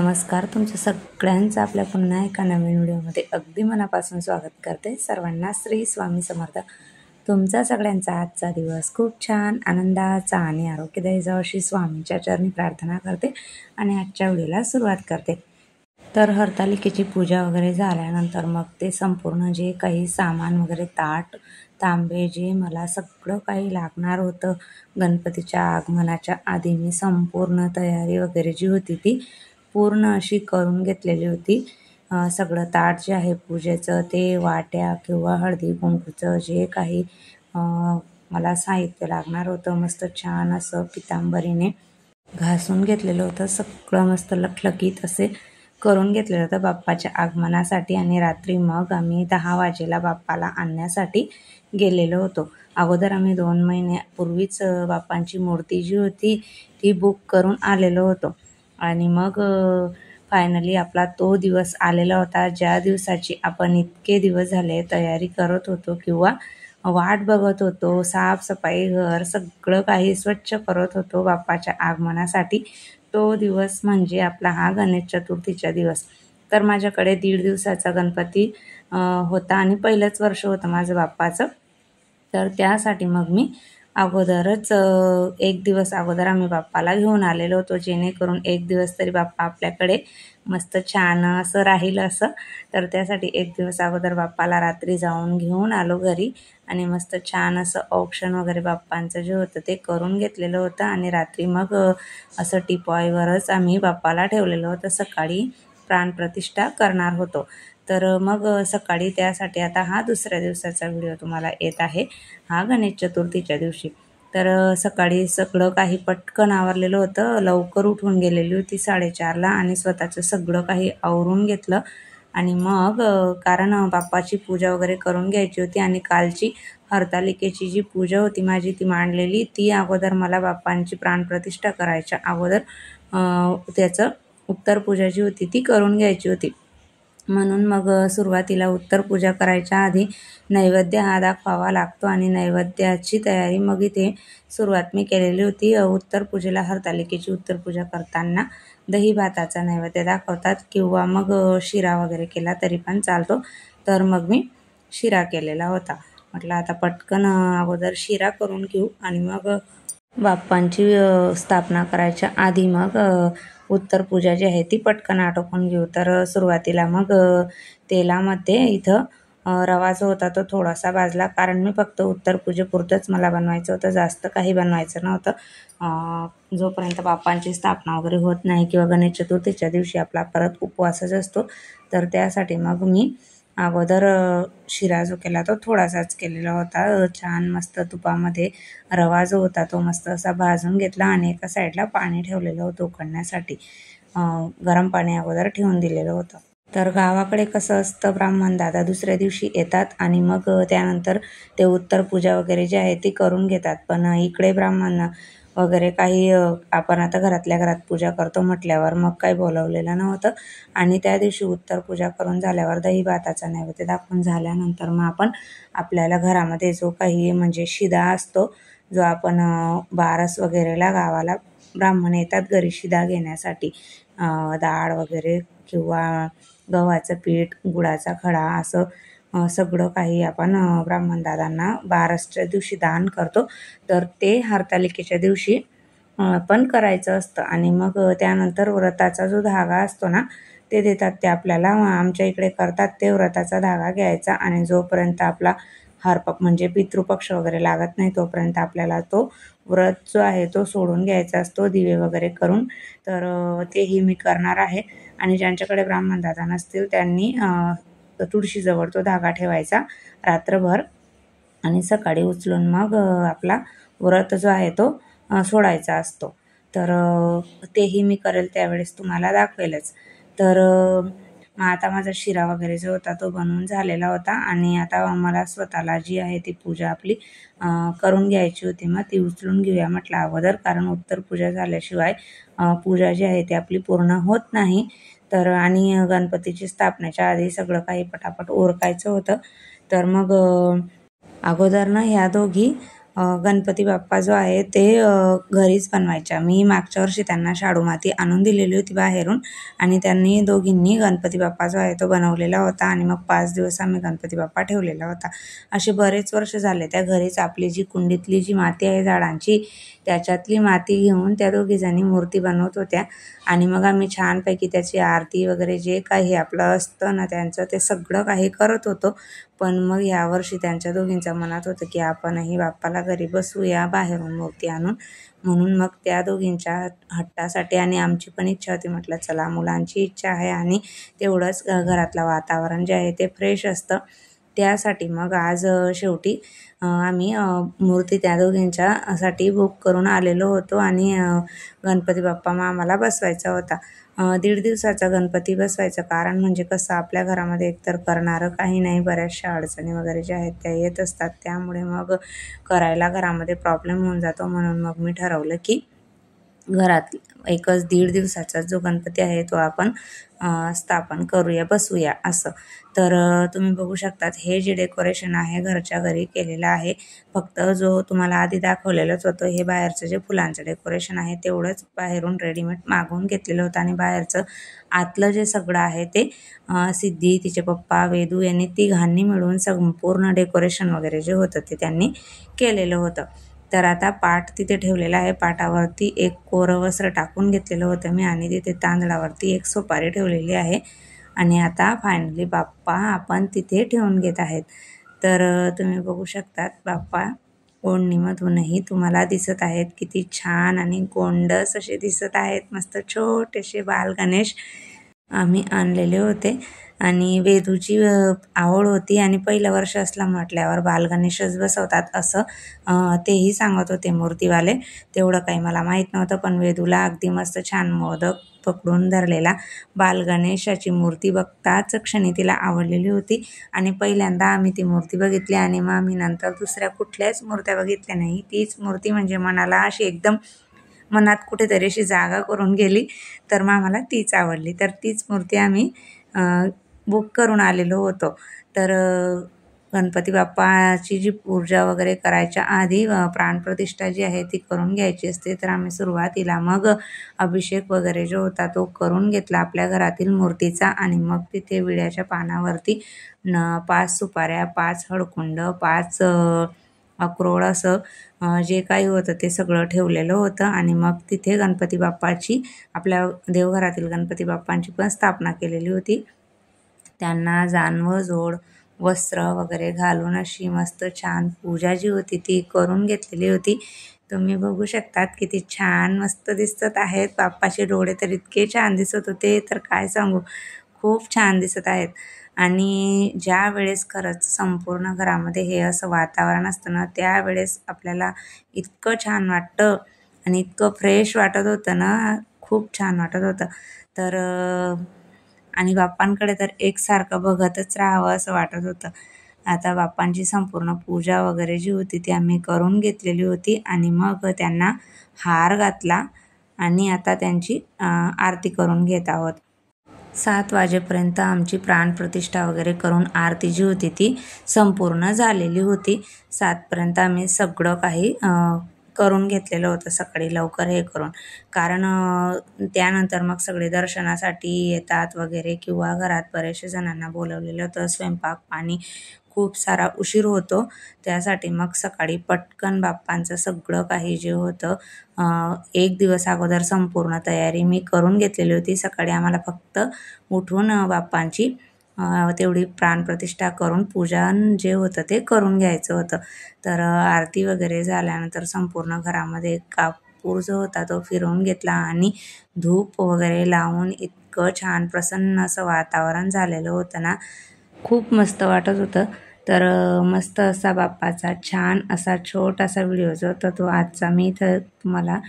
नमस्कार, तुमच्या सगळ्यांचं आपल्या पुन्हा एका नवीन व्हिडिओमध्ये अगदी मनापासून स्वागत करते. सर्वांना श्री स्वामी समर्थ. तुमचा सगळ्यांचा आजचा दिवस खूप छान, आनंदाचा आणि आरोग्यदायी जावो अशी स्वामींच्या चरणी प्रार्थना करते आणि आजच्या व्हिडिओला सुरुवात करते. तर हरतालिकेची पूजा वगैरे झाल्यानंतर मग ते संपूर्ण जे काही सामान वगैरे ताट, तांबे जे मला सगळं काही लागणार होतं गणपतीच्या आगमनाच्या आधी मी संपूर्ण तयारी वगैरे जी होती ती पूर्ण अशी करून घेतलेली होती. सगळं ताट जे आहे पूजेचं, ते वाट्या किंवा हळदी कुंकूचं जे काही मला साहित्य लागणार होतं मस्त छान असं पितांबरीने घासून घेतलेलं होतं. सगळं मस्त लखलखीत असे करून घेतलेलं होतं बाप्पाच्या आगमनासाठी. आणि रात्री मग आम्ही 10 वाजेला बाप्पाला आणण्यासाठी गेलेलो होतो. अगोदर आम्ही 2 महिन्यापूर्वीच बाप्पांची मूर्ती जी होती ती बुक करून आलेलो होतो. आणि मग फायनली आपला तो दिवस आलेला होता, ज्या दिवसाची आपण इतके दिवस झाले तयारी करत होतो किंवा वाट बघत होतो. साफसफाई, घर सगळं काही स्वच्छ करत होतो बाप्पाच्या आगमनासाठी. तो दिवस म्हणजे आपला हा गणेश चतुर्थीचा दिवस. तर माझ्याकडे 1.5 दिवसाचा गणपती होता आणि पहिलंच वर्ष होतं माझं बाप्पाचं. तर त्यासाठी मग मी अगोदरच 1 दिवस अगोदर आम्ही बाप्पाला घेऊन आलेलो होतो, जेणेकरून 1 दिवस तरी बाप्पा आपल्याकडे मस्त छान असं राहील असं. तर त्यासाठी 1 दिवस अगोदर बाप्पाला रात्री जाऊन घेऊन आलो घरी आणि मस्त छान असं औक्षण वगैरे बाप्पांचं जे होतं ते करून घेतलेलं होतं. आणि रात्री मग असं टिपॉयवरच आम्ही बाप्पाला ठेवलेलं होतं. सकाळी प्राणप्रतिष्ठा करणार होतो. तर मग सकाळी त्यासाठी आता हा दुसऱ्या दिवसाचा व्हिडिओ तुम्हाला येत आहे, हा गणेश चतुर्थीच्या दिवशी. तर सकाळी सगळं काही पटकन आवरलेलं होतं. लवकर उठून गेलेली होती 4:30ला आणि स्वतःचं सगळं काही आवरून घेतलं. आणि मग कारण बाप्पाची पूजा वगैरे करून घ्यायची होती आणि कालची हरतालिकेची जी पूजा होती माझी ती मांडलेली, ती अगोदर मला बाप्पांची प्राणप्रतिष्ठा करायच्या अगोदर त्याचं उत्तर पूजा जी होती ती करून घ्यायची होती. म्हणून मग सुरुवातीला उत्तर पूजा करायच्या आधी नैवेद्य हा दाखवावा लागतो आणि नैवेद्याची तयारी मग इथे सुरुवात मी केलेली होती. उत्तर पूजेला हरतालिकेची उत्तर पूजा करताना दही भाताचा नैवेद्य दाखवतात किंवा मग शिरा वगैरे केला तरी पण चालतो. तर मग मी शिरा केलेला होता. म्हटलं आता पटकन अगोदर शिरा करून घेऊ आणि मग बाप्पांची स्थापना करायच्या आधी मग उत्तर पूजा जी आहे ती पटकन आटोपून घेऊ. तर सुरुवातीला मग तेलामध्ये इथं रवा जो होता तो थोडासा भाजला, कारण मी फक्त उत्तर पूजेपुरतंच मला बनवायचं होतं, जास्त काही बनवायचं नव्हतं. जोपर्यंत बाप्पांची स्थापना वगैरे होत नाही किंवा गणेश चतुर्थीच्या दिवशी आपला परत उपवासच असतो, तर त्यासाठी मग मी अगोदर शिरा जो केला तो थोडासाच केलेला होता. छान मस्त तुपामध्ये रवा जो होता तो मस्त असा भाजून घेतला आणि एका साईडला पाणी ठेवलेलं होतं उकळण्यासाठी. गरम पाणी अगोदर ठेवून दिलेलं होतं. तर गावाकडे कसं असतं, ब्राह्मण दादा दुसऱ्या दिवशी येतात आणि मग त्यानंतर ते उत्तर पूजा वगैरे जे आहे ती करून घेतात. पण इकडे ब्राह्मण वगैरे काही आपण आता घरातल्या घरात पूजा करतो म्हटल्यावर मग काही बोलवलेलं नव्हतं. आणि त्या दिवशी उत्तर पूजा करून झाल्यावर दही भाताचा नैवेद्य दाखवून झाल्यानंतर मग आपण आपल्याला घरामध्ये जो काही म्हणजे शिदा असतो, जो आपण बारस वगैरेला गावाला ब्राह्मण येतात घरी शिदा घेण्यासाठी, डाळ वगैरे किंवा गव्हाचं पीठ, गुळाचा खडा असं सगळं काही आपण ब्राह्मणदादांना बारसच्या दिवशी दान करतो. तर ते हरतालिकेच्या दिवशी पण करायचं असतं. आणि मग त्यानंतर व्रताचा जो धागा असतो ना ते देतात ते आपल्याला. आमच्या इकडे करतात ते व्रताचा धागा घ्यायचा आणि जोपर्यंत आपला म्हणजे पितृपक्ष वगैरे लागत नाही तोपर्यंत आपल्याला तो व्रत जो आहे तो सोडून घ्यायचा असतो दिवे वगैरे करून. तर तेही मी करणार आहे. आणि ज्यांच्याकडे ब्राह्मणदादा नसतील त्यांनी तुळशीजवळ तो धागा ठेवायचा रात्रभर आणि सकाळी उचलून मग आपला व्रत जो आहे तो सोडायचा असतो. तर तेही मी करेल त्यावेळेस तुम्हाला दाखवेलच. तर मग आता माझा शिरा वगैरे जो होता तो बनवून झालेला होता आणि आता मला स्वतःला जी आहे ती पूजा आपली करून घ्यायची होती. मग ती उचलून घेऊया म्हटलं अगोदर, कारण उत्तर पूजा झाल्याशिवाय पूजा जी आहे ती आपली पूर्ण होत नाही. तर आणि गणपतीची स्थापनेच्या आधी सगळं काही पटापट उरकायचं होतं. तर मग अगोदर ह्या दोघी गणपती बाप्पा जो आहे ते घरीच बनवायच्या. मी मागच्या वर्षी त्यांना शाडू माती आणून दिलेली होती बाहेरून आणि त्यांनी दोघींनी गणपती बाप्पा जो आहे तो बनवलेला होता आणि मग 5 दिवस आम्ही गणपती बाप्पा ठेवलेला होता. असे बरेच वर्ष झाले त्या घरीच आपली जी कुंडीतली जी माती आहे झाडांची त्याच्यातली माती घेऊन त्या दोघीजणी मूर्ती बनवत होत्या आणि मग आम्ही छानपैकी त्याची आरती वगैरे जे काही आपलं असतं ना त्यांचं ते सगळं काही करत होतो. पण मग यावर्षी त्यांच्या दोघींच्या मनात होतं की आपणही बाप्पाला घरी बसवूया बाहेरून मूर्ती आणून. म्हणून मग त्या दोघींच्या हट्टासाठी आणि आमची पण इच्छा होती, म्हटलं चला मुलांची इच्छा आहे आणि तेवढंच घरातलं वातावरण जे आहे ते फ्रेश असतं. त्यासाठी मग आज शेवटी आम्ही मूर्ती त्या दोघींच्यासाठी बुक करून आलेलो होतो आणि गणपती बाप्पा मग आम्हाला बसवायचा होता. 1.5 दिवसाचा गणपती बसवायचं कारण म्हणजे कसं आपल्या घरामध्ये एकतर करणारं काही नाही, बऱ्याचशा अडचणी वगैरे ज्या आहेत त्या येत असतात. त्यामुळे मग करायला घरामध्ये प्रॉब्लेम होऊन जातो. म्हणून मग मी ठरवलं की घरात एकच 1.5 दिवसाचा जो गणपती आहे तो आपण स्थापन करूया, बसवूया असं. तर तुम्ही बघू शकतात हे जे डेकोरेशन आहे घरच्या घरी केलेलं आहे. फक्त जो तुम्हाला आधी दाखवलेलंच होतं हे बाहेरचं जे फुलांचं डेकोरेशन आहे तेवढंच बाहेरून रेडीमेड मागवून घेतलेलं होतं आणि बाहेरचं आतलं जे सगळं आहे ते सिद्धी, तिचे पप्पा, वेदू यांनी तिघांनी मिळून संपूर्ण डेकोरेशन वगैरे जे होतं ते त्यांनी केलेलं होतं. तर आता पाट तिथे ठेवलेला आहे. पाटावरती एक कोरं वस्त्र टाकून घेतलेलं होतं मी आणि तिथे तांदळावरती एक सुपारी ठेवलेली आहे आणि आता फायनली बाप्पा आपण तिथे ठेवून घेत आहेत. तर तुम्ही बघू शकतात बाप्पा ओढणीमधूनही तुम्हाला दिसत आहेत. किती छान आणि गोंडस असे दिसत आहेत. मस्त छोटेसे बालगणेश आम्ही आणलेले होते आणि वेदूची आवड होती आणि पहिलं वर्ष असलं म्हटल्यावर बालगणेशच बसवतात असं तेही सांगत होते मूर्तीवाले. तेवढं काही मला माहीत नव्हतं, पण वेदूला अगदी मस्त छान मोदक पकडून धरलेला बालगणेशाची मूर्ती बघताच क्षणी तिला आवडलेली होती आणि पहिल्यांदा आम्ही ती मूर्ती बघितली आणि मग आम्ही नंतर दुसऱ्या कुठल्याच मूर्त्या बघितल्या नाही. तीच मूर्ती म्हणजे मनाला अशी एकदम मनात कुठेतरी अशी जागा करून गेली. तर मग आम्हाला तीच आवडली. तर तीच मूर्ती आम्ही बुक करून आलेलो होतो. तर गणपती बाप्पाची जी पूजा वगैरे करायच्या आधी प्राणप्रतिष्ठा जी आहे ती करून घ्यायची असते. तर आम्ही सुरुवातीला मग अभिषेक वगैरे जो होता तो करून घेतला आपल्या घरातील मूर्तीचा आणि मग तिथे विड्याच्या पानावरती 5 सुपाऱ्या, 5 हळकुंड, 5 अक्रोड असं जे काही होतं ते सगळं ठेवलेलं होतं आणि मग तिथे गणपती बाप्पाची आपल्या देवघरातील गणपती बाप्पांची पण स्थापना केलेली होती. त्यांना जानवं जोड वस्त्र वगैरे घालून अशी मस्त छान पूजा जी होती ती करून घेतलेली होती. तुम्ही बघू शकतात किती छान मस्त दिसत आहेत. बाप्पाचे डोळे तर इतके छान दिसत होते तर काय सांगू, खूप छान दिसत आहेत. आणि ज्या वेळेस खरंच संपूर्ण घरामध्ये हे असं वातावरण असतं ना त्यावेळेस आपल्याला इतकं छान वाटतं आणि इतकं फ्रेश वाटत होतं ना, खूप छान वाटत होतं. तर आणि बाप्पांकडे तर एकसारखं बघतच राहावं असं वाटत होतं. आता बाप्पांची संपूर्ण पूजा वगैरे जी होती ती आम्ही करून घेतलेली होती आणि मग त्यांना हार घातला आणि आता त्यांची आरती करून घेत आहोत. 7 वाजेपर्यंत आमची प्राणप्रतिष्ठा वगैरे करून आरती जी होती ती संपूर्ण झालेली होती. 7पर्यंत आम्ही सगळं काही करून घेतलेलं होतं सकाळी लवकर हे करून. कारण त्यानंतर मग सगळे दर्शनासाठी येतात वगैरे किंवा घरात बरेचशे जणांना बोलवलेलं होतं. स्वयंपाक पाणी खूप सारा उशीर होतो. त्यासाठी मग सकाळी पटकन बाप्पांचं सगळं काही जे होतं 1 दिवस अगोदर संपूर्ण तयारी मी करून घेतलेली होती. सकाळी आम्हाला फक्त उठून बाप्पांची तेवढी प्राणप्रतिष्ठा करून पूजन जे होतं ते करून घ्यायचं होतं. तर आरती वगैरे झाल्यानंतर संपूर्ण घरामध्ये कापूर जो होता तो फिरवून घेतला आणि धूप वगैरे लावून इतकं छान प्रसन्न असं वातावरण झालेलं होतं ना, खूप मस्त वाटत होतं. तर मस्त असा बाप्पाचा छान असा छोटासा व्हिडिओ जो होता तो आजचा मी इथं तुम्हाला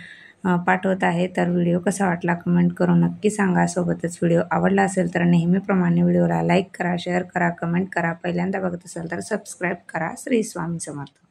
पाठवत आहे. तर व्हिडिओ कसा वाटला कमेंट करून नक्की सांगा. सोबतच व्हिडिओ आवडला असेल तर नेहमीप्रमाणे व्हिडिओला लाईक करा, शेअर करा, कमेंट करा. पहिल्यांदा बघत असाल तर सबस्क्राईब करा. श्री स्वामी समर्थ.